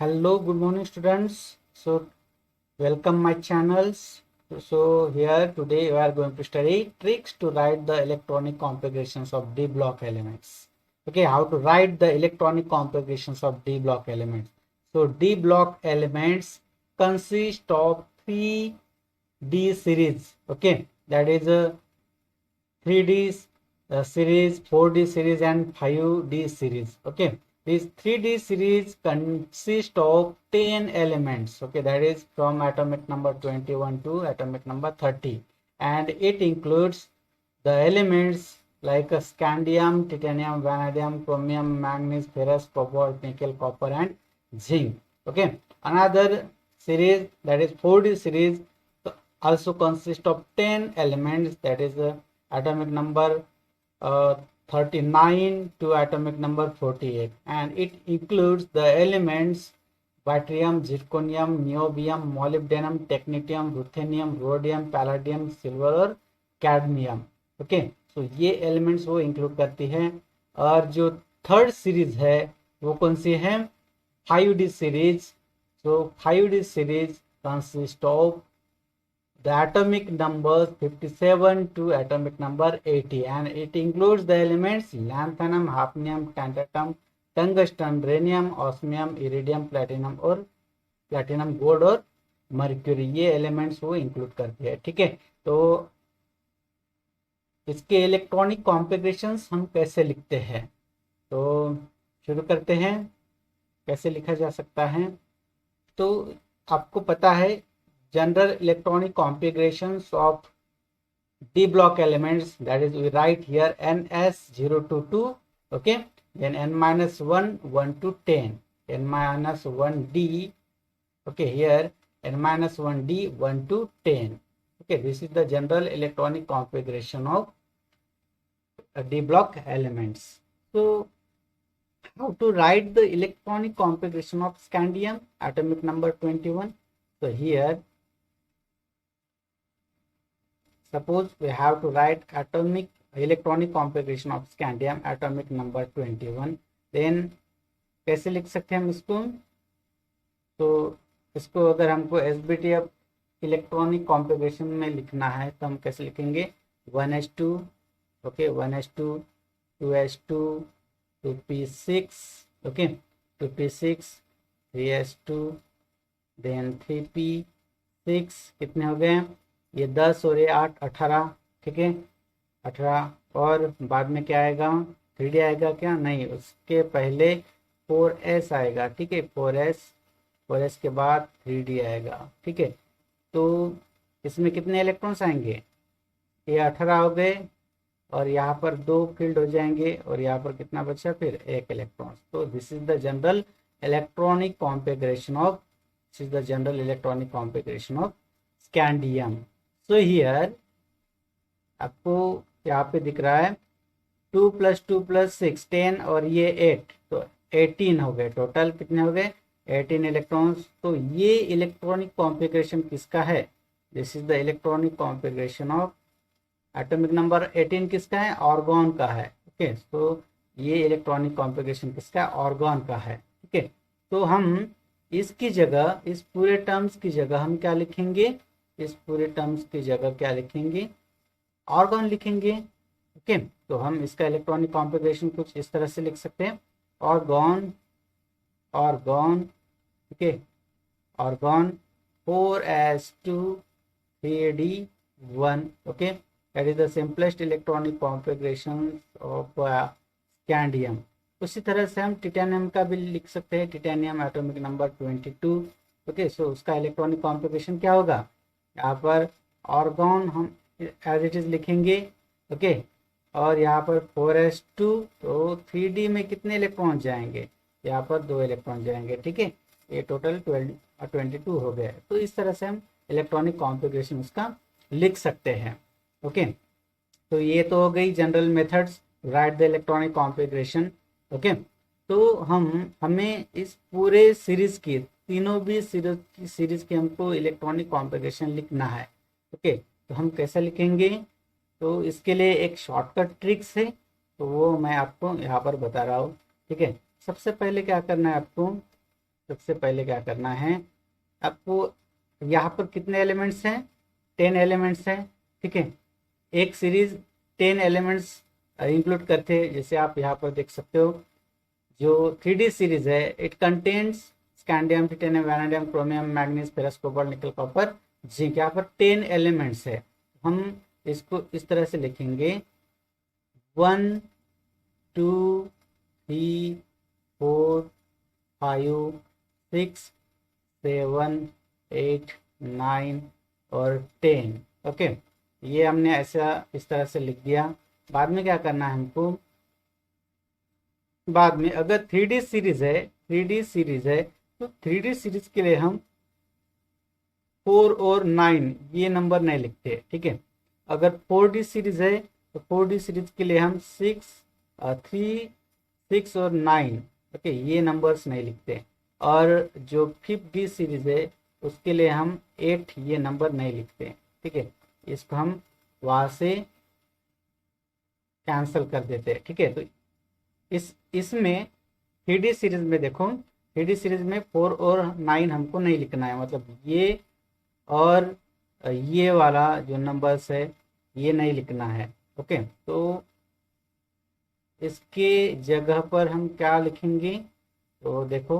Hello, good morning students. So welcome my channels. So here today we are going to study tricks to write the electronic configurations of D block elements. Okay, how to write the electronic configurations of D block elements. So D block elements consist of 3D series. Okay, that is a 3D series, 4D series and 5D series. Okay, this 3D series consists of 10 elements. Okay, that is from atomic number 21 to atomic number 30, and it includes the elements like scandium, titanium, vanadium, chromium, manganese, ferrous, cobalt, nickel, copper and zinc. Okay, another series, that is 4D series, also consists of 10 elements, that is atomic number 39 to atomic number 48, and it includes the elements yttrium, zirconium, niobium, molybdenum, technetium, ruthenium, rhodium, palladium, silver और cadmium. Okay, सो ये elements वो include करती है. और जो third series है वो कौन सी है? 5D series. So 5D series consist of the atomic numbers 57 to atomic number 80, and it includes the elements lanthanum, hafnium, tantalum, tungsten, rhenium, osmium, iridium, platinum और platinum, gold और mercury. ये elements वो include करती है. ठीक है, तो इसके इलेक्ट्रॉनिक कॉन्फ़िगरेशंस हम कैसे लिखते हैं, तो शुरू करते हैं. कैसे लिखा जा सकता है, तो आपको पता है general electronic configurations of D block elements, that is we write here ns0 to 2, okay, then n-1 1 to 10, n-1d, okay, here n-1d 1 to 10. Okay, this is the general electronic configuration of D block elements. So how to write the electronic configuration of scandium, atomic number 21? So here suppose we have to write atomic electronic configuration of scandium, atomic number 21, then कैसे लिख सकते हैं हम इसको? तो इसको अगर हमको SBTF इलेक्ट्रॉनिक कॉन्फ़िगरेशन में लिखना है तो हम कैसे लिखेंगे? 1s2, okay, 1s2, 2s2, 2p6, okay, 2p6, 3s2, then 3p6, कितने हो गए? ये 10 और ये 8, 18. ठीक है, 18. और बाद में क्या आएगा? 3D आएगा क्या? नहीं, उसके पहले 4s आएगा. ठीक है, 4s के बाद 3D आएगा. ठीक है, तो इसमें कितने इलेक्ट्रॉन्स आएंगे? ये 18 हो गए और यहाँ पर 2 फील्ड हो जाएंगे और यहाँ पर कितना बचा? फिर 1 इलेक्ट्रॉन. तो this is the general electronic configuration of scandium. So here आपको यहाँ पे दिख रहा है 2 + 2 + 6 10 और ये 8, तो 18 हो गए. टोटल कितने हो गए? 18 इलेक्ट्रॉन्स. तो ये इलेक्ट्रॉनिक कॉन्फ़िगरेशन किसका है? This is the electronic configuration of atomic number 18 किसका है? ऑर्गॉन का है. ओके, तो ये इलेक्ट्रॉनिक कॉन्फ़िगरेशन किसका? ऑर्गॉन का है. ठीक है, तो हम इसकी जगह, इस पूरे टर्म्स की जगह हम क्या लिखेंगे? इस पूरे टर्म्स की जगह क्या लिखेंगे? ऑर्गॉन लिखेंगे. ओके, तो हम इसका इलेक्ट्रॉनिक कॉन्फ़िगरेशन कुछ इस तरह से लिख सकते हैं. Argon, okay, argon 4s2 3d1. Okay, that is the simplest electronic configuration of scandium. उसी तरह से हम टिटेनियम का भी लिख सकते हैं. Titanium atomic number 22. ओके, सो उसका इलेक्ट्रॉनिक कॉन्फ़िगरेशन क्या होगा? यहाँ पर ऑर्गॉन हम एज इट इज लिखेंगे. ओके, और यहाँ पर 4s2, तो 3D में कितने इलेक्ट्रॉन जाएंगे? यहाँ पर 2 इलेक्ट्रॉन जाएंगे. ठीक है, ये टोटल 22 हो गया. तो इस तरह से हम इलेक्ट्रॉनिक कॉन्फ़िगरेशन उसका लिख सकते हैं. ओके, तो ये तो हो गई general methods right the electronic configuration. Okay, तो हमें इस पूरे सीरीज की, तीनों भी सीरीज की हमको इलेक्ट्रॉनिक कॉन्फ़िगरेशन लिखना है. ओके, तो हम कैसे लिखेंगे? तो इसके लिए एक शॉर्टकट ट्रिक्स है, तो वो मैं आपको यहाँ पर बता रहा हूँ. ठीक है, सबसे पहले क्या करना है आपको? सबसे पहले क्या करना है आपको, यहाँ पर कितने एलिमेंट्स हैं, 10 एलिमेंट्स हैं, ठीक है। एक सीरीज 10 एलिमेंट्स इंक्लूड करते हैं, जैसे आप यहाँ पर देख सकते हो जो 3D सीरीज है, it contains scandium, titanium, vanadium, chromium, manganese, ferrous, cobalt, निकल, कॉपर, जिंक। यहाँ पर 10 एलिमेंट्स है। हम इसको इस तरह से लिखेंगे 1 2 3 4 5 6 7 8 9 और 10। ओके, ये हमने ऐसा इस तरह से लिख दिया। बाद में क्या करना है हमको, बाद में अगर 3D सीरीज है, 3D सीरीज है तो 3D सीरीज के लिए हम 4 और 9 ये नंबर नहीं लिखते, ठीक है। अगर 4D सीरीज है तो 4D सीरीज के लिए हम 6 3 6 और 9 ओके ये नंबर्स नहीं लिखते। और जो 5D सीरीज है उसके लिए हम 8 ये नंबर नहीं लिखते, ठीक है। इसको हम वहां से कैंसिल कर देते हैं, ठीक है। तो इसमें 3D सीरीज में देखो, 3D सीरीज में 4 और 9 हमको नहीं लिखना है, मतलब ये और ये वाला जो नंबर्स है ये नहीं लिखना है, ओके। तो इसके जगह पर हम क्या लिखेंगे, तो देखो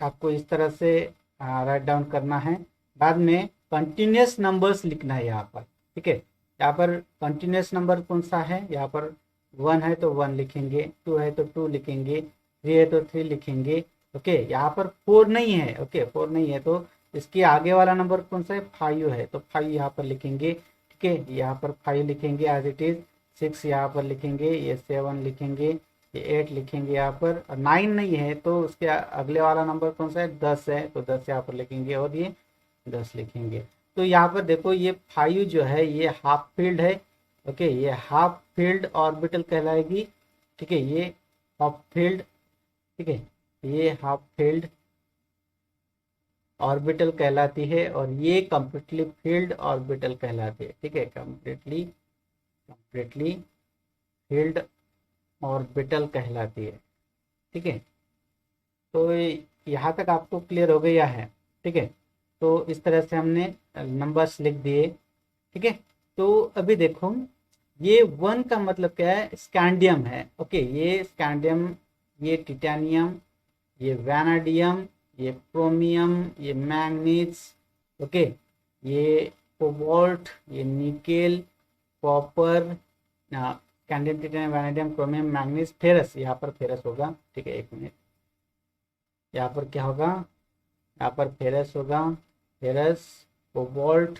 आपको इस तरह से राइट डाउन करना है। बाद में कंटिन्यूस नंबर्स लिखना है यहाँ पर, ठीक है। यहाँ पर कंटिन्यूस नंबर कौन सा है, यहाँ पर 1 है तो 1 लिखेंगे, 2 है तो 2 लिखेंगे, 3 है तो 3 लिखेंगे, ओके। यहाँ पर 4 नहीं है, ओके 4 नहीं है तो इसके आगे वाला नंबर कौन सा है, 5 है तो 5 यहाँ पर लिखेंगे, ठीक है। यहाँ पर 5 लिखेंगे एज इट इज, 6 यहाँ पर लिखेंगे, ये 7 लिखेंगे, ये 8 लिखेंगे यहाँ पर। 9 नहीं है तो उसके अगले वाला नंबर कौन सा है, 10 है तो 10 यहाँ पर लिखेंगे और ये 10 लिखेंगे। तो यहाँ पर देखो ये 5 जो है ये हाफ फील्ड है, ओके, ये हाफ फील्ड ऑर्बिटल कहलाएगी, ठीक है। ये हाफ फील्ड, ठीक है, ये हाफ फील्ड ऑर्बिटल कहलाती है और ये कंप्लीटली फील्ड ऑर्बिटल कहलाती है, ठीक है। कंप्लीटली फील्ड ऑर्बिटल कहलाती है, ठीक है। तो यहाँ तक आपको क्लियर हो गया है, ठीक है। तो इस तरह से हमने नंबर्स लिख दिए, ठीक है। तो अभी देखो ये 1 का मतलब क्या है, स्कैंडियम है, ओके। ये स्कैंडियम, ये टिटेनियम, ये वैनेडियम, ये क्रोमियम, ये मैंगनीज, ओके, ये कोबाल्ट, ये nickel, copper, scandium, titanium, vanadium, chromium, manganese, ferrous, यहाँ पर फेरस होगा, ठीक है। एक मिनट, यहाँ पर क्या होगा, यहाँ पर फेरस होगा, फेरस, कोबाल्ट,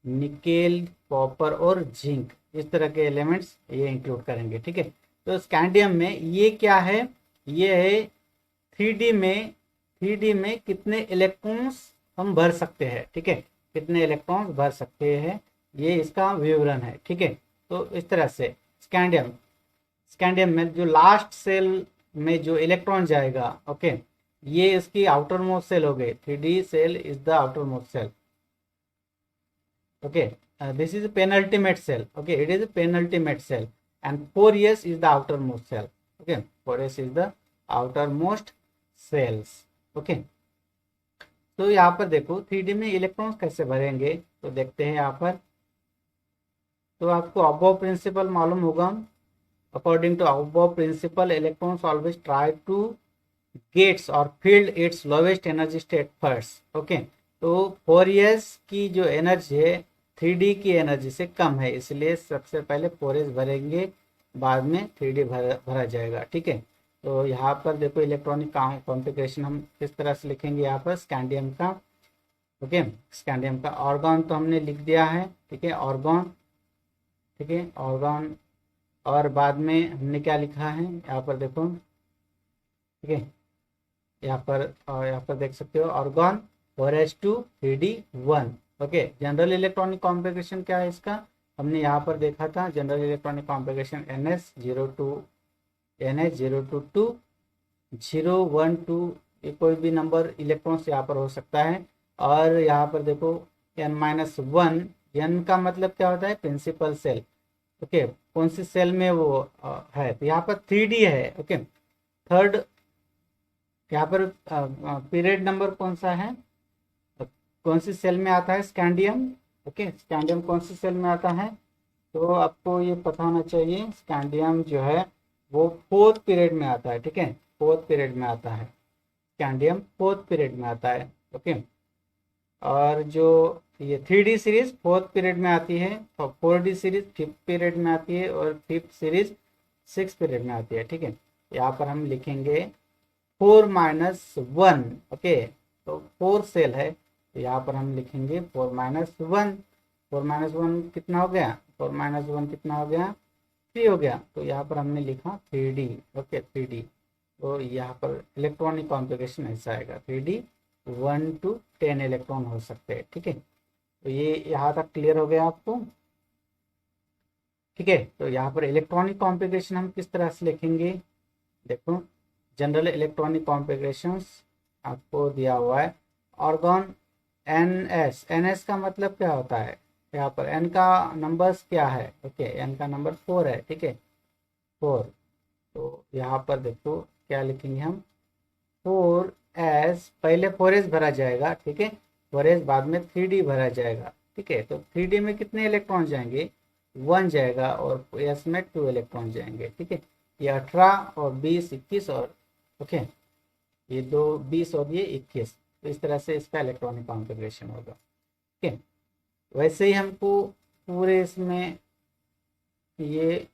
निकेल, कॉपर और जिंक, इस तरह के एलिमेंट्स ये इंक्लूड करेंगे, ठीक है। तो स्कैंडियम में ये क्या है, ये है 3D में कितने इलेक्ट्रॉन्स हम भर सकते हैं, ठीक है, कितने इलेक्ट्रॉन्स भर सकते हैं, ये इसका विवरण है, ठीक है। तो इस तरह से स्कैंडियम में जो लास्ट सेल में जो इलेक्ट्रॉन जाएगा, ओके, ये इसकी आउटर मोस्ट सेल हो गई, 3D cell is the outermost cell, okay. This is a penultimate cell, okay, it is a penultimate cell and 4s is the outermost cell, okay, 4s is the outermost cells, okay. तो यहाँ पर देखो 3D में electrons कैसे भरेंगे, तो देखते हैं यहाँ पर। तो आपको अबव प्रिंसिपल मालूम होगा, according to Aufbau principle electrons always try to gets और fill its lowest energy state first, okay. तो 4s की जो एनर्जी है 3D की एनर्जी से कम है, इसलिए सबसे पहले 4s भरेंगे, बाद में 3D भरा जाएगा, ठीक है। तो यहाँ पर देखो इलेक्ट्रॉनिक कॉन्फ़िगरेशन हम किस तरह से लिखेंगे, यहाँ पर स्कैंडियम का, ओके, स्कैंडियम का ऑर्गन तो हमने लिख दिया है, ठीक है, ऑर्गन, ठीक है, ऑर्गन। और बाद में हमने क्या लिखा है, यहाँ पर देखो, ठीक है, यहाँ पर देख सकते हो organ 4s2 3D1, okay. General electronic configuration क्या है इसका, हमने यहाँ पर देखा था, general electronic configuration NH02 NH022 012, ये कोई भी नंबर इलेक्ट्रॉन्स यहाँ पर हो सकता है। और यहाँ पर देखो n-1, n का मतलब क्या होता है, प्रिंसिपल सेल, ओके, कौन सी सेल में वो है, तो यहाँ पर 3D है, ओके, थर्ड यहाँ पर पीरियड नंबर कौन सा है, कौन सी सेल में आता है, स्कैंडियम। ओके, स्कैंडियम कौन सी सेल में आता है, तो आपको ये पता होना चाहिए। स्कैंडियम जो है वो फोर्थ पीरियड में आता है, ठीक है, फोर्थ पीरियड में आता है, स्कैंडियम फोर्थ पीरियड में आता है। ओके, और जो ये 3D सीरीज फोर्थ पीरियड में आती है, और 4D सीरीज फिफ्थ पीरियड में आती है, और फिफ्थ सीरीज सिक्स पीरियड में आती है, ठीक है। यहाँ पर हम लिखेंगे 4-1। ओके, तो 4 सेल है, तो यहाँ पर हम लिखेंगे 4-1। 4-1 कितना हो गया, 4-1 कितना हो गया, 3 हो गया, तो यहाँ पर हमने लिखा 3D। ओके, 3D, तो यहाँ पर इलेक्ट्रॉनिक कॉन्फ़िगरेशन ऐसा आएगा, 3D 1 to 10 इलेक्ट्रॉन हो सकते हैं, ठीक है। तो ये यहाँ तक क्लियर हो गया आपको, ठीक है। तो यहाँ पर इलेक्ट्रॉनिक कॉन्फ़िगरेशन हम किस तरह से लिखेंगे, देखो जनरल इलेक्ट्रॉनिक कॉन्फ़िगरेशंस आपको दिया हुआ है। ऑर्गन NS का मतलब क्या होता है, यहाँ पर N का नंबर्स क्या है, ओके, N का नंबर 4 है, ठीक है, 4। तो यहाँ पर देखो क्या लिखेंगे हम, 4S, पहले 4S भरा जाएगा, ठीक है, 4S बाद में 3D भरा जाएगा, ठीक है। तो 3D में कितने इलेक्ट्रॉन जाएंगे, 1 जाएगा, और S में 2 इलेक्ट्रॉन जाएंगे, ठीक है। ये 18 और 20, 21 और ओके, ये 2 20 और ये 21, तो इस तरह से इसका इलेक्ट्रॉनिक कॉन्फ़िगरेशन होगा, ठीक है। वैसे ही हमको पूरे इसमें ये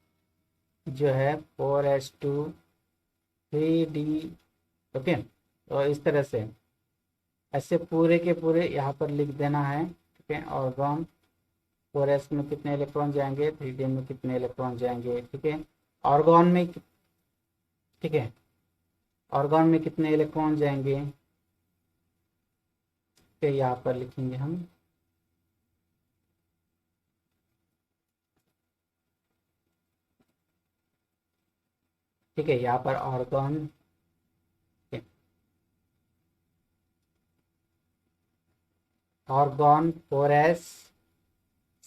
जो है 4s2 3D, ओके, तो इस तरह से ऐसे पूरे के पूरे यहाँ पर लिख देना है, ठीक है। ऑर्गन 4s में कितने इलेक्ट्रॉन जाएंगे, 3D में कितने इलेक्ट्रॉन जाएंगे, ठीक है। ऑर्गन में, ठीक है, ऑर्गन में कितने इलेक्ट्रॉन जाएंगे, तो यहाँ पर लिखेंगे हम, ठीक है, यहाँ पर ऑर्गन, ऑर्गन 4s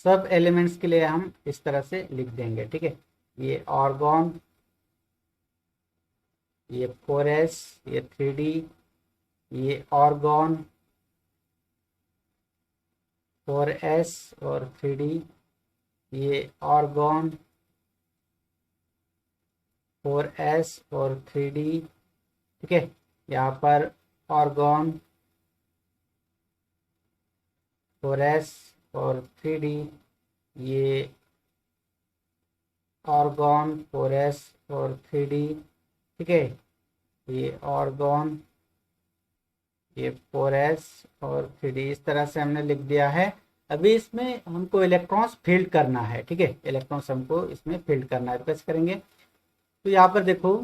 सब एलिमेंट्स के लिए हम इस तरह से लिख देंगे, ठीक है। ये ऑर्गन, ये 4s, ये 3D, ये ऑर्गन 4s और 3D, ये ऑर्गन 4s और 3D, ठीक है। यहाँ पर ऑर्गन 4s और 3D, ये ऑर्गन 4s और 3D, ठीक है, ये ऑर्गन, ये 4s और 3D, इस तरह से हमने लिख दिया है। अभी इसमें हमको इलेक्ट्रॉन्स फील्ड करना है, ठीक है, इलेक्ट्रॉन्स हमको इसमें फील्ड करना है, तो कैसे करेंगे, तो यहाँ पर देखो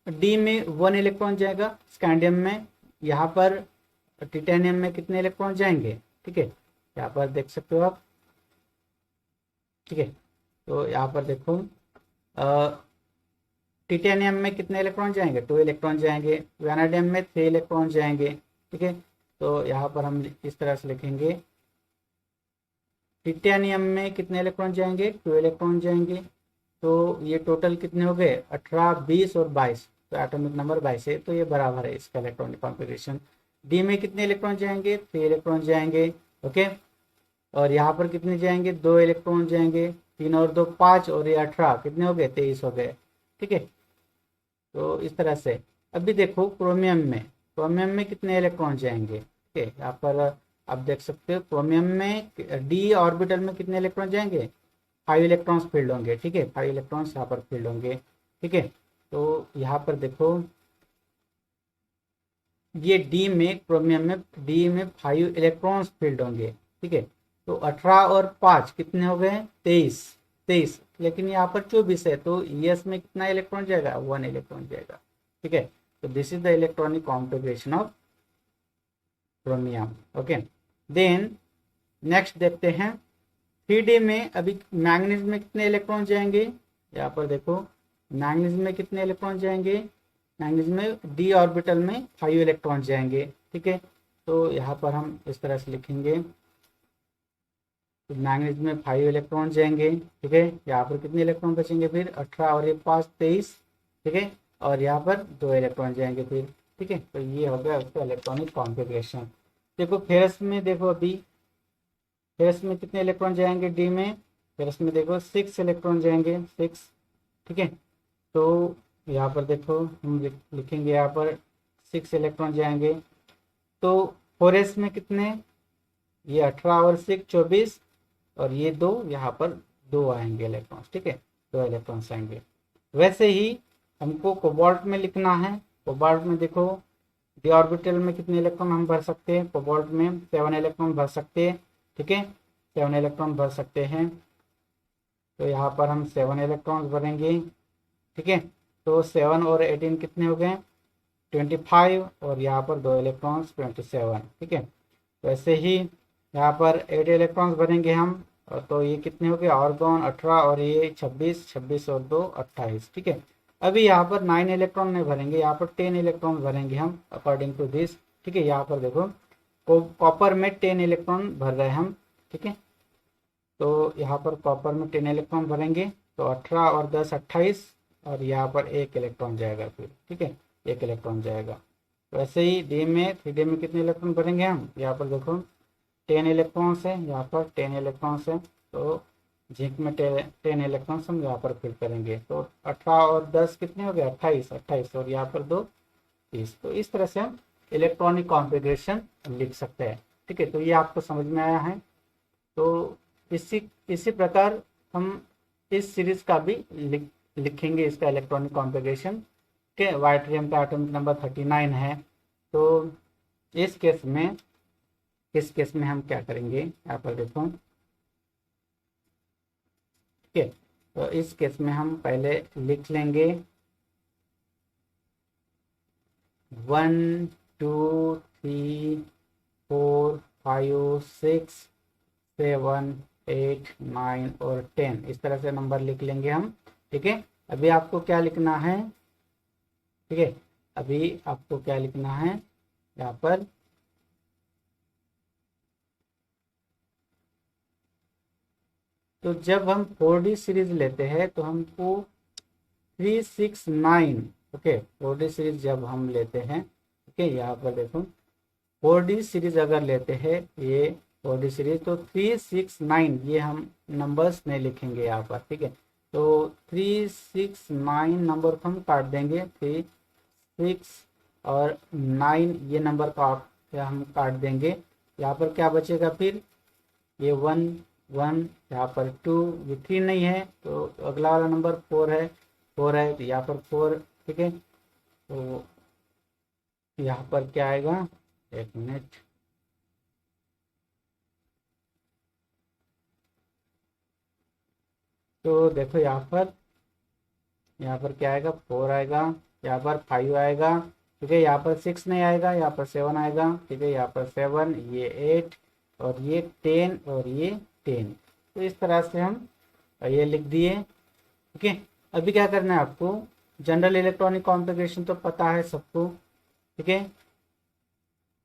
D में 1 इलेक्ट्रॉन जाएगा, स्कैंडियम में, यहाँ पर टिटेनियम में कितने इलेक्ट्रॉन जाएंगे, ठीक है, यहाँ पर देख सकते हो आप, ठीक है। तो यहाँ पर देखो टिटेनियम में कितने इलेक्ट्रॉन जाएंगे, 2 इलेक्ट्रॉन जाएंगे, वैनेडियम में 3 इलेक्ट्रॉन जाएंगे, ठीक है। तो यहाँ पर हम इस तरह से लिखेंगे, टिटेनियम में कितने इलेक्ट्रॉन जाएंगे, 2 इलेक्ट्रॉन जाएंगे, तो ये टोटल कितने हो गए, 18, 20 और 22, तो एटॉमिक नंबर 22 है, तो ये बराबर है इसका इलेक्ट्रॉनिक कॉन्फ़िगरेशन। डी में कितने इलेक्ट्रॉन जाएंगे, 3 इलेक्ट्रॉन जाएंगे, ओके, और यहाँ पर कितने जाएंगे, 2 इलेक्ट्रॉन जाएंगे, 3 और 2 5, और ये 18 कितने हो गए, 23 हो गए, ठीक है। तो इस तरह से अभी देखो क्रोमियम में कितने इलेक्ट्रॉन जाएंगे, ठीक है, यहाँ पर आप देख सकते हो क्रोमियम में डी ऑर्बिटल में कितने इलेक्ट्रॉन जाएंगे, 5 इलेक्ट्रॉन्स फील्ड होंगे, ठीक है, 5 इलेक्ट्रॉन्स यहाँ पर फील्ड होंगे, ठीक है। तो यहाँ पर देखो ये डी में, क्रोमियम में डी में 5 इलेक्ट्रॉन्स फील्ड होंगे, ठीक है। तो 18 और 5 कितने हो गए, 23, लेकिन यहाँ पर 24 है, तो यस में कितना इलेक्ट्रॉन जाएगा, 1 इलेक्ट्रॉन जाएगा, ठीक है। तो this is the electronic configuration of chromium, okay. Then next देखते हैं 3D में, अभी मैंगनीज में कितने इलेक्ट्रॉन जाएंगे, यहाँ पर देखो मैंगनीज में कितने इलेक्ट्रॉन जाएंगे, मैंगनीज में डी ऑर्बिटल में 5 इलेक्ट्रॉन जाएंगे, ठीक है। तो यहाँ पर हम इस तरह से लिखेंगे, तो मैंगनीज में 5 इलेक्ट्रॉन जाएंगे, ठीक है। यहाँ पर कितने इलेक्ट्रॉन बचेंगे फिर, 18 और ये 5 23, ठीक है, और यहाँ पर 2 इलेक्ट्रॉन जाएंगे फिर, ठीक है। तो ये हो गया उसका इलेक्ट्रॉनिक कॉन्फ़िगरेशन। देखो फेरस में, देखो अभी फेरस में कितने इलेक्ट्रॉन जाएंगे डी में, फेरस में देखो 6 इलेक्ट्रॉन जाएंगे, 6, ठीक है। तो यहाँ पर देखो हम लिखेंगे यहाँ पर 6 इलेक्ट्रॉन जाएंगे। तो 4s में कितने, ये 18 और 6 24, और ये 2, यहाँ पर 2 आएंगे इलेक्ट्रॉन्स, ठीक है, 2 इलेक्ट्रॉन्स आएंगे। वैसे ही हमको कोबाल्ट में लिखना है। कोबाल्ट में देखो डी ऑर्बिटल में कितने इलेक्ट्रॉन हम भर सकते हैं, कोबाल्ट में 7 इलेक्ट्रॉन भर सकते हैं, ठीक है, 7 इलेक्ट्रॉन भर सकते हैं। तो यहाँ पर हम 7 इलेक्ट्रॉन्स भरेंगे, ठीक है। तो 7 और 18 कितने हो गए, 25, और यहाँ पर 2 इलेक्ट्रॉन्स 27, ठीक है। वैसे ही यहाँ पर 8 इलेक्ट्रॉन्स भरेंगे हम, और तो ये कितने हो गए, आर्गॉन 18, और ये 26, 26 और 2 28, ठीक है। अभी यहाँ पर 9 इलेक्ट्रॉन नहीं भरेंगे, यहाँ पर 10 इलेक्ट्रॉन भरेंगे हम अकॉर्डिंग टू दिस, ठीक है। यहाँ पर देखो कॉपर में 10 इलेक्ट्रॉन भर रहे हैं हम, ठीक है। तो यहाँ पर कॉपर में 10 इलेक्ट्रॉन भरेंगे, तो 18 और 10 28, और यहाँ पर 1 इलेक्ट्रॉन जाएगा फिर, ठीक है, 1 इलेक्ट्रॉन जाएगा। वैसे ही डी में 3D में कितने इलेक्ट्रॉन भरेंगे हम, यहाँ पर देखो 10 इलेक्ट्रॉन्स है, यहाँ पर 10 इलेक्ट्रॉन्स है। तो जिंक में 10 इलेक्ट्रॉन्स हम यहाँ पर फिल करेंगे। तो 18 और 10 कितने हो गए, 28, 28, और यहाँ पर 2 30। तो इस तरह से हम इलेक्ट्रॉनिक कॉन्फ़िगरेशन लिख सकते हैं, ठीक है। तो ये आपको समझ में आया है। तो इसी प्रकार हम इस सीरीज का भी लिखेंगे, इसका इलेक्ट्रॉनिक कॉन्फ़िगरेशन के। वाइट्रियम का एटॉमिक नंबर 39 है। तो इस केस में हम क्या करेंगे, यहाँ पर देखो, ठीक है। तो इस केस में हम पहले लिख लेंगे 1 2 3 4 5 6 7 8 9 और 10, इस तरह से नंबर लिख लेंगे हम, ठीक है। अभी आपको क्या लिखना है, ठीक है, अभी आपको क्या लिखना है यहाँ पर, तो जब हम 4D सीरीज लेते हैं तो हमको 369, ओके, 4D सीरीज जब हम लेते हैं, ओके, यहाँ पर देखो 4D सीरीज अगर लेते हैं, ये 4D सीरीज, तो 369 ये हम नंबर्स नहीं लिखेंगे यहाँ पर, ठीक है। तो 369 नंबर को हम काट देंगे, 3 6 और 9 ये नंबर का हम काट देंगे। यहाँ पर क्या बचेगा फिर, ये 1 1, यहाँ पर 2, ये 3 नहीं है, तो अगला वाला नंबर 4 है, 4 है, तो यहाँ पर 4, ठीक है। तो यहाँ पर क्या आएगा, एक मिनट, तो देखो यहाँ पर क्या आएगा, 4 आएगा, यहाँ पर 5 आएगा, ठीक है, यहाँ पर 6 नहीं आएगा, यहाँ पर 7 आएगा, ठीक है, यहाँ पर 7, ये 8, और ये 10, और ये 10। तो इस तरह से हम ये लिख दिए, ठीक है। अभी क्या करना है आपको, जनरल इलेक्ट्रॉनिक कॉन्फ़िगरेशन तो पता है सबको, ठीक है।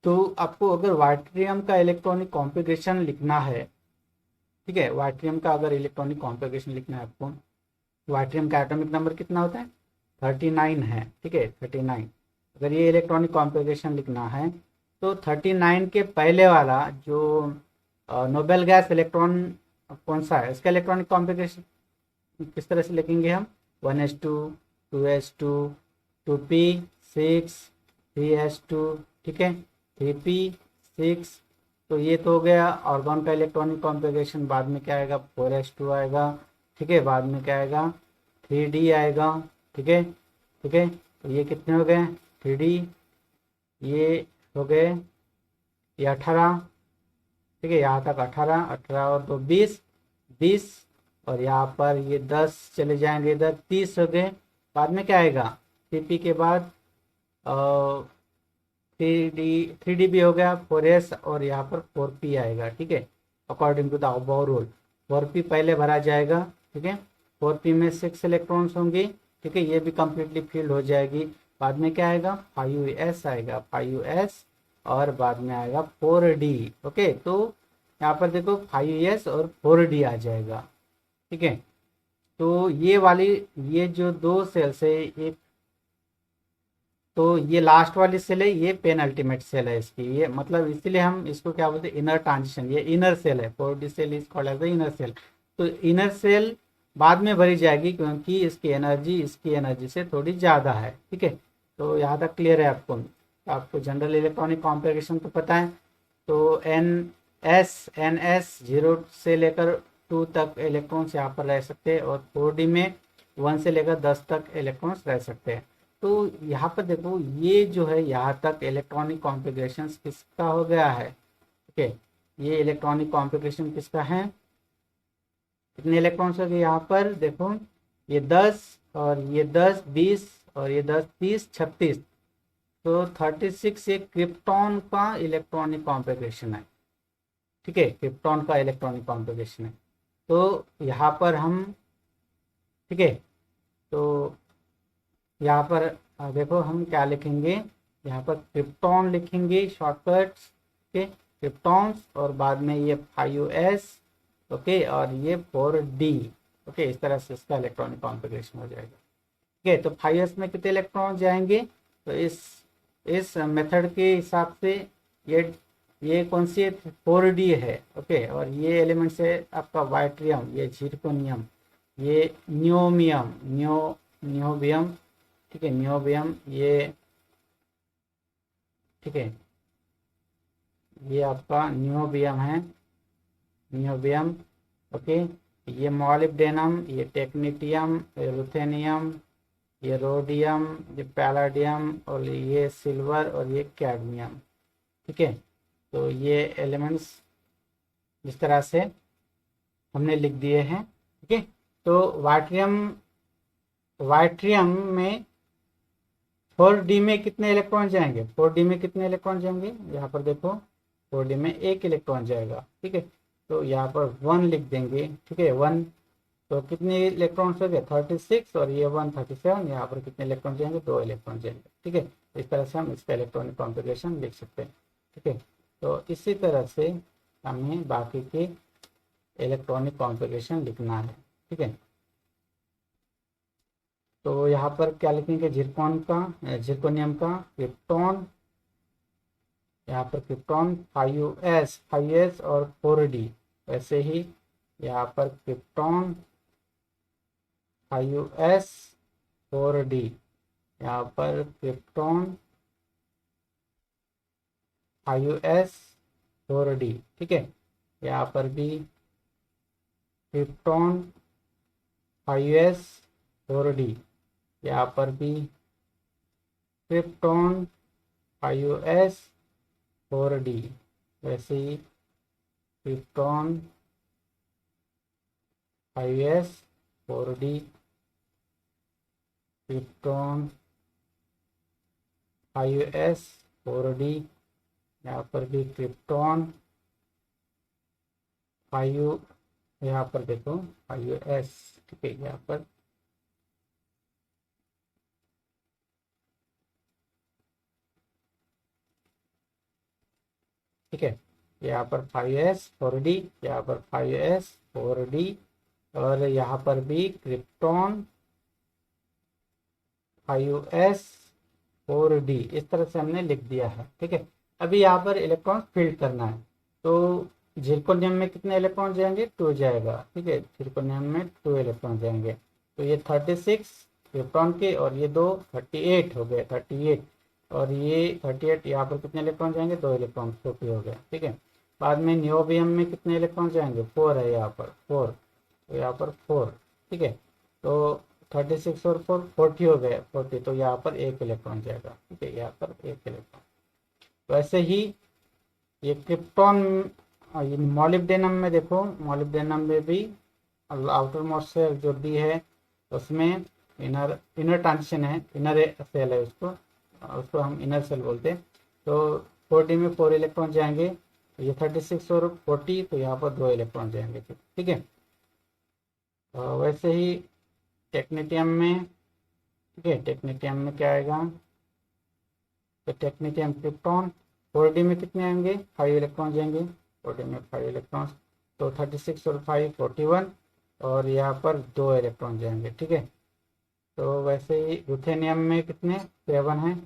तो आपको अगर वाइट्रियम का इलेक्ट्रॉनिक कॉन्फ़िगरेशन लिखना है, ठीक है, वाइट्रियम का अगर इलेक्ट्रॉनिक कॉन्फ़िगरेशन लिखना है आपको, वाइट्रियम का एटॉमिक नंबर कितना होता है, 39 है, ठीक है, 39। अगर ये इलेक्ट्रॉनिक कॉन्फ़िगरेशन लिखना है तो 39 के पहले वाला जो नोबेल गैस इलेक्ट्रॉन कौन सा है, इसका इलेक्ट्रॉनिक कॉन्फ़िगरेशन किस तरह से लिखेंगे हम, 1s2 2s2 2p6 3s2, ठीक है, 3p6। तो ये तो हो गया ऑर्गन का इलेक्ट्रॉनिक कॉन्फ़िगरेशन। बाद में क्या आएगा, 4s2 आएगा, ठीक है, बाद में क्या आएगा, 3d आएगा, ठीक है, ठीक है। तो ये कितने हो गए, 3d, ये हो गए, ये 18, ठीक है, यहाँ तक 18, 18 और 2 20, 20, और यहाँ पर ये 10 चले जाएंगे इधर, 30 हो गए। बाद में क्या आएगा, 3p के बाद 3d भी हो गया, 4s, और यहाँ पर 4p आएगा, ठीक है, according to the above rule. 4p पहले भरा जाएगा, ठीक है, 4p में 6 इलेक्ट्रॉन्स होंगे, ठीक है, ये भी कम्प्लीटली फिल हो जाएगी। बाद में क्या आएगा, 5s आएगा, 5s, और बाद में आएगा 4d, ओके। तो यहाँ पर देखो 5s और 4d आ जाएगा, ठीक है। तो ये वाली, ये जो 2 सेल्स है, एक तो ये लास्ट वाली सेल है, ये पेन अल्टीमेट सेल है इसकी, ये मतलब इसीलिए हम इसको क्या बोलते हैं, इनर ट्रांजिशन, ये इनर सेल है, 4D cell is called as the inner cell. तो इनर सेल बाद में भरी जाएगी क्योंकि इसकी एनर्जी से थोड़ी ज़्यादा है, ठीक है। तो यहाँ तक क्लियर है आपको? आपको जनरल इलेक्ट्रॉनिक कॉन्फ़िगरेशन तो पता है। तो एन एस 0 से लेकर 2 तक इलेक्ट्रॉन्स यहाँ पर रह सकते हैं, और 4D में 1 से लेकर 10 तक इलेक्ट्रॉन्स रह सकते हैं। तो यहाँ पर देखो, ये जो है यहाँ तक इलेक्ट्रॉनिक कॉन्फ़िगरेशन किसका हो गया है, ठीक है। ये इलेक्ट्रॉनिक कॉन्फ़िगरेशन किसका है, कितने इलेक्ट्रॉन्स हो गए यहाँ पर देखो, ये 10 और ये 10 20 और ये 10 30 36, तो 36 ये क्रिप्टॉन का इलेक्ट्रॉनिक कॉन्फ़िगरेशन है, ठीक है, क्रिप्टॉन का इलेक्ट्रॉनिक कॉन्फ़िगरेशन है। तो यहाँ पर हम, ठीक है, तो यहाँ पर देखो हम क्या लिखेंगे, यहाँ पर क्रिप्टॉन लिखेंगे शॉर्टकट्स के, क्रिप्टॉन्स, और बाद में ये 5s, ओके, और ये 4d, ओके। इस तरह से इसका इलेक्ट्रॉनिक कॉन्फ़िगरेशन हो जाएगा, ठीक है। तो 5s में कितने इलेक्ट्रॉन जाएंगे, तो इस मेथड के हिसाब से ये कौन सी 4d है, ओके। और ये एलिमेंट्स है आपका वाइट्रियम, ये झिरकोनियम, ये नियोबियम, ठीक है, नियोबियम, ये, ठीक है, ये आपका नियोबियम है, नियोबियम, ओके। ये मॉलिब्डेनम, ये टेक्नीटियम, ये रुथेनियम, ये रोडियम, ये पैलाडियम, और ये सिल्वर, और ये कैडमियम, ठीक है। तो ये एलिमेंट्स जिस तरह से हमने लिख दिए हैं, ठीक है। तो वाइट्रियम में 4D में कितने इलेक्ट्रॉन जाएंगे, 4D में कितने इलेक्ट्रॉन जाएंगे, यहाँ पर देखो 4D में 1 इलेक्ट्रॉन जाएगा, ठीक है। तो यहाँ पर 1 लिख देंगे, ठीक है, 1। तो कितने इलेक्ट्रॉन्स हो गए 36, और ये 1 37, यहाँ पर कितने इलेक्ट्रॉन जाएंगे, 2 इलेक्ट्रॉन जाएंगे, ठीक है। इस तरह से हम इसका इलेक्ट्रॉनिक कॉन्फ़िगरेशन लिख सकते हैं, ठीक है। तो इसी तरह से हमें बाकी के इलेक्ट्रॉनिक कॉन्फ़िगरेशन लिखना है, ठीक है। तो यहाँ पर क्या लिखेंगे, झिरकोनियम का क्रिप्टॉन, यहाँ पर क्रिप्टॉन 5s और 4d, वैसे ही यहाँ पर क्रिप्टॉन 5s 4d, यहाँ पर क्रिप्टॉन 5s 4d, ठीक है। यहाँ पर भी क्रिप्टॉन 5s 4d, यहाँ पर भी क्रिप्टॉन 5s 4d, वैसे ही krypton 5s 4d, krypton 5s 4d, यहाँ पर भी क्रिप्टॉन 5, यहाँ पर देखो 5s, ठीक है, यहाँ पर ठीक है, यहाँ पर 5s 4d, यहाँ पर 5s 4d, और यहाँ पर भी क्रिप्टॉन 5s 4d, इस तरह से हमने लिख दिया है, ठीक है। अभी यहाँ पर इलेक्ट्रॉन फील्ड करना है। तो झिरकोनियम में कितने इलेक्ट्रॉन जाएंगे, 2 जाएगा, ठीक है, झिरकोनियम में 2 इलेक्ट्रॉन जाएंगे। तो ये 36 क्रिप्टॉन के, और ये 2 38 हो गए, 38, और ये 38, यहाँ पर कितने इलेक्ट्रॉन जाएंगे, 2 इलेक्ट्रॉन, 40 हो गए, ठीक है। बाद में नियोबियम में कितने इलेक्ट्रॉन जाएंगे, 4 है यहाँ पर, 4, तो यहाँ पर 4, ठीक है। तो 36 और 4 40 हो गए, 40, तो यहाँ पर 1 इलेक्ट्रॉन जाएगा, ठीक है, यहाँ पर 1 इलेक्ट्रॉन। वैसे ही ये क्रिप्टॉन, ये मॉलिब्डेनम में देखो, मॉलिब्डेनम में भी आउटर मोस्ट सेल जो डी है उसमें इनर ट्रांजिशन है, इनर सेल है, उसको हम इनर सेल बोलते हैं। तो 4D में 4 इलेक्ट्रॉन जाएंगे, ये 36 और 40, तो यहाँ पर 2 इलेक्ट्रॉन जाएंगे, ठीक है। वैसे ही टेक्नीटियम में, ठीक है, टेक्नीटियम में क्या आएगा, तो टेक्नीटियम क्रिप्टॉन 4D में कितने आएंगे, 5 इलेक्ट्रॉन जाएंगे, 4D में 5 इलेक्ट्रॉन, तो 36 और 5 41, और यहाँ पर 2 इलेक्ट्रॉन जाएंगे, ठीक है। तो वैसे ही रुथेनियम में कितने 7 हैं,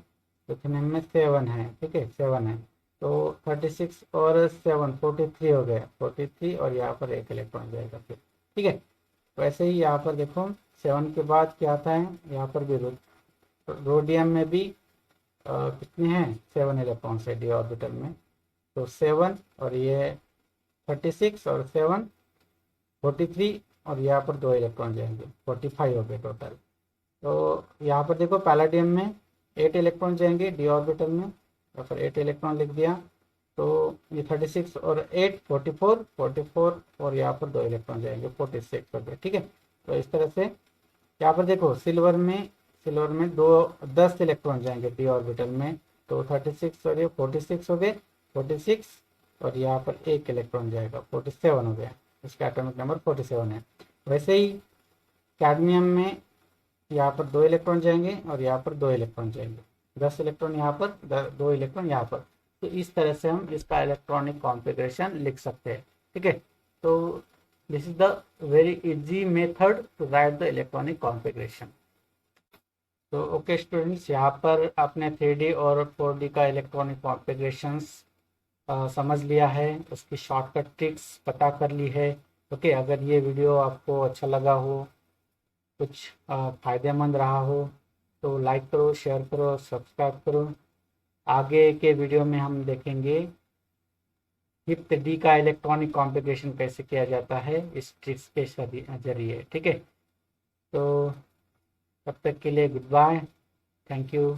लिथेनियम में 7 है, ठीक है 7 है, तो 36 और 7 43 हो गया, 43 और यहाँ पर एक इलेक्ट्रॉन जाएगा फिर, ठीक है। वैसे ही यहाँ पर देखो 7 के बाद क्या आता है, यहाँ पर भी रोडियम में भी कितने हैं 7 इलेक्ट्रॉन है डी ऑर्बिटल में, तो 7 और ये 36 और 7 43 और यहाँ पर 2 इलेक्ट्रॉन जाएंगे, 45 हो गए टोटल। तो यहाँ पर देखो पैलाडियम में 8 इलेक्ट्रॉन जाएंगे डी ऑर्बिटल में, या फिर 8 इलेक्ट्रॉन लिख दिया, तो ये 36 और 8 44 44 और यहाँ पर 2 इलेक्ट्रॉन जाएंगे 46 हो गए, ठीक है। तो इस तरह से यहाँ पर देखो सिल्वर में 10 इलेक्ट्रॉन जाएंगे डी ऑर्बिटल में, तो 36 और ये 46 हो गए 46 और यहाँ पर एक इलेक्ट्रॉन जाएगा 47 हो गया, इसका एटॉमिक नंबर 47 है। वैसे ही कैडमियम में यहाँ पर 2 इलेक्ट्रॉन जाएंगे और यहाँ पर 2 इलेक्ट्रॉन जाएंगे, 10 इलेक्ट्रॉन यहाँ पर 2 इलेक्ट्रॉन यहाँ पर, तो इस तरह से हम इसका इलेक्ट्रॉनिक कॉन्फ़िगरेशन लिख सकते हैं, ठीक है। तो this is the very easy method to write the electronic configuration. तो ओके स्टूडेंट्स, यहाँ पर आपने 3D और 4D का इलेक्ट्रॉनिक कॉन्फ़िगरेशंस समझ लिया है, उसकी शॉर्टकट ट्रिक्स पता कर ली है। ओके, अगर ये वीडियो आपको अच्छा लगा हो, कुछ फ़ायदेमंद रहा हो, तो लाइक करो, शेयर करो, सब्सक्राइब करो। आगे के वीडियो में हम देखेंगे 5th D का इलेक्ट्रॉनिक कॉन्फ़िगरेशन कैसे किया जाता है इस ट्रिक्स के जरिए, ठीक है। तो तब तक के लिए गुड बाय, थैंक यू।